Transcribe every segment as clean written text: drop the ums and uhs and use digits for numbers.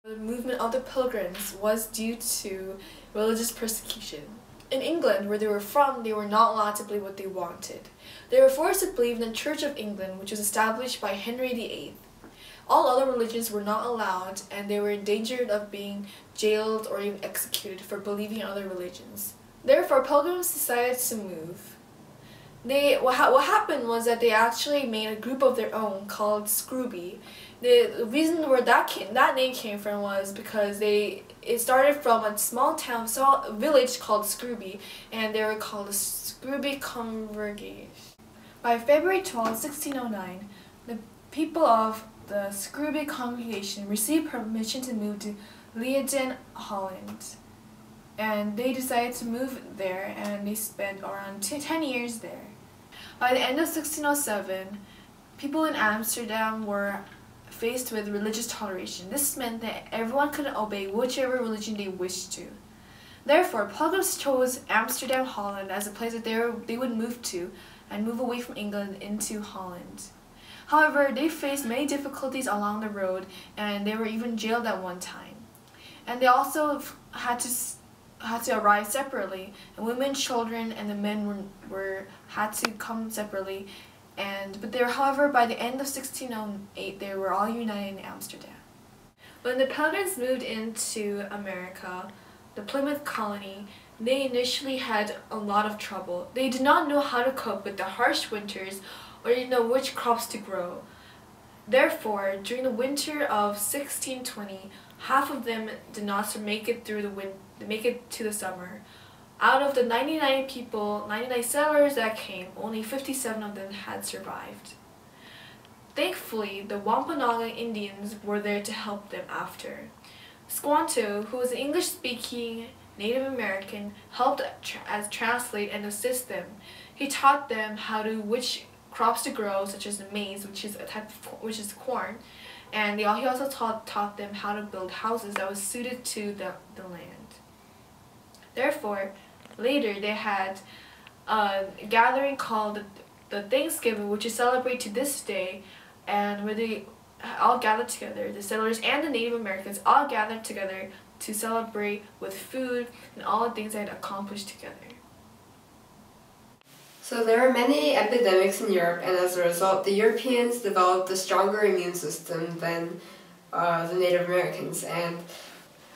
The movement of the Pilgrims was due to religious persecution. In England, where they were from, they were not allowed to believe what they wanted. They were forced to believe in the Church of England, which was established by Henry VIII. All other religions were not allowed, and they were in danger of being jailed or even executed for believing in other religions. Therefore, Pilgrims decided to move. What happened was that they actually made a group of their own called Scrooby. The reason where that name came from was because it started from a small village called Scrooby, and they were called the Scrooby Congregation. By February 12, 1609, the people of the Scrooby Congregation received permission to move to Leiden, Holland. And they decided to move there, and they spent around 10 years there. By the end of 1607, people in Amsterdam were faced with religious toleration. This meant that everyone could obey whichever religion they wished to. Therefore, Pilgrims chose Amsterdam, Holland as a place that they would move to and move away from England into Holland. However, they faced many difficulties along the road, and they were even jailed at one time. And they also had to arrive separately, and women, children, and the men had to come separately. However, by the end of 1608, they were all united in Amsterdam. When the Pilgrims moved into America, the Plymouth colony, they initially had a lot of trouble. They did not know how to cope with the harsh winters or didn't know which crops to grow. Therefore, during the winter of 1620, half of them did not make it to the summer. Out of the 99 settlers that came, only 57 of them had survived. Thankfully, the Wampanoag Indians were there to help them after. Squanto, who was an English-speaking Native American, helped as translate and assist them. He taught them which crops to grow, such as the maize, which is corn, and he also taught them how to build houses that was suited to the land. Therefore, later they had a gathering called the Thanksgiving, which is celebrated to this day, and where they all gathered together, the settlers and the Native Americans all gathered together to celebrate with food and all the things they had accomplished together. So there were many epidemics in Europe, and as a result, the Europeans developed a stronger immune system than the Native Americans. And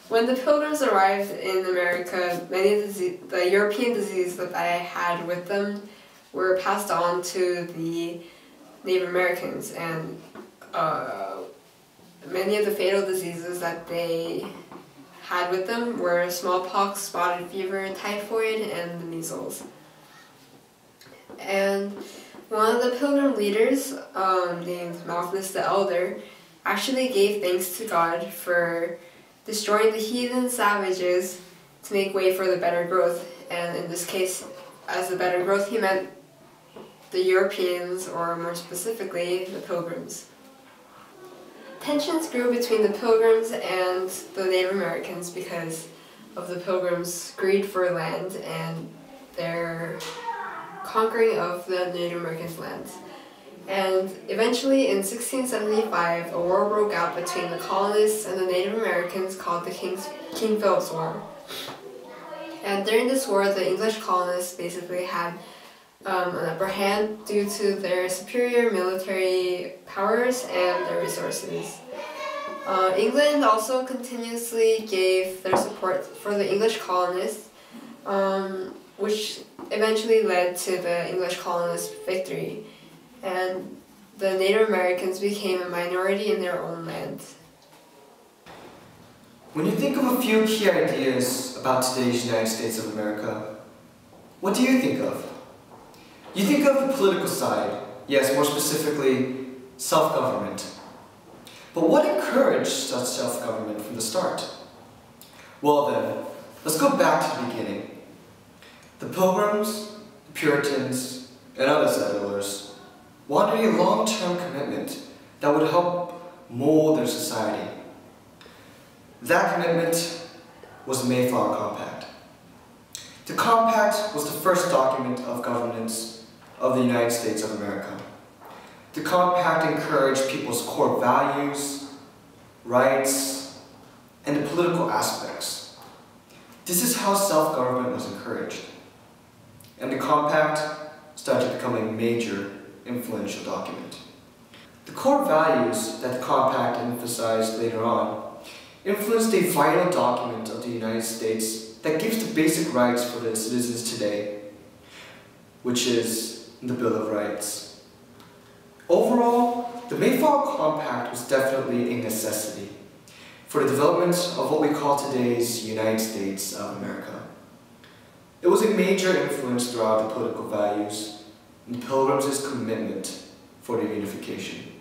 when the Pilgrims arrived in America, many of the European diseases that they had with them were passed on to the Native Americans, and many of the fatal diseases that they had with them were smallpox, spotted fever, typhoid, and the measles. And one of the Pilgrim leaders, named Malchus the Elder, actually gave thanks to God for destroying the heathen savages to make way for the better growth. And in this case, as the better growth, he meant the Europeans, or more specifically, the Pilgrims. Tensions grew between the Pilgrims and the Native Americans because of the Pilgrims' greed for land and their conquering of the Native Americans' lands. And eventually, in 1675, a war broke out between the colonists and the Native Americans called the King Philip's War. And during this war, the English colonists basically had an upper hand due to their superior military powers and their resources. England also continuously gave their support for the English colonists, which eventually led to the English colonists' victory, and the Native Americans became a minority in their own land. When you think of a few key ideas about today's United States of America, what do you think of? You think of the political side, yes, more specifically, self-government. But what encouraged such self-government from the start? Well then, let's go back to the beginning. The Pilgrims, the Puritans, and other settlers wanted a long-term commitment that would help mold their society. That commitment was the Mayflower Compact. The Compact was the first document of governance of the United States of America. The Compact encouraged people's core values, rights, and the political aspects. This is how self-government was encouraged, and the Compact started to become a major influential document. The core values that the Compact emphasized later on influenced a vital document of the United States that gives the basic rights for the citizens today, which is the Bill of Rights. Overall, the Mayflower Compact was definitely a necessity for the development of what we call today's United States of America. It was a major influence throughout the political values and the Pilgrims' commitment for their unification.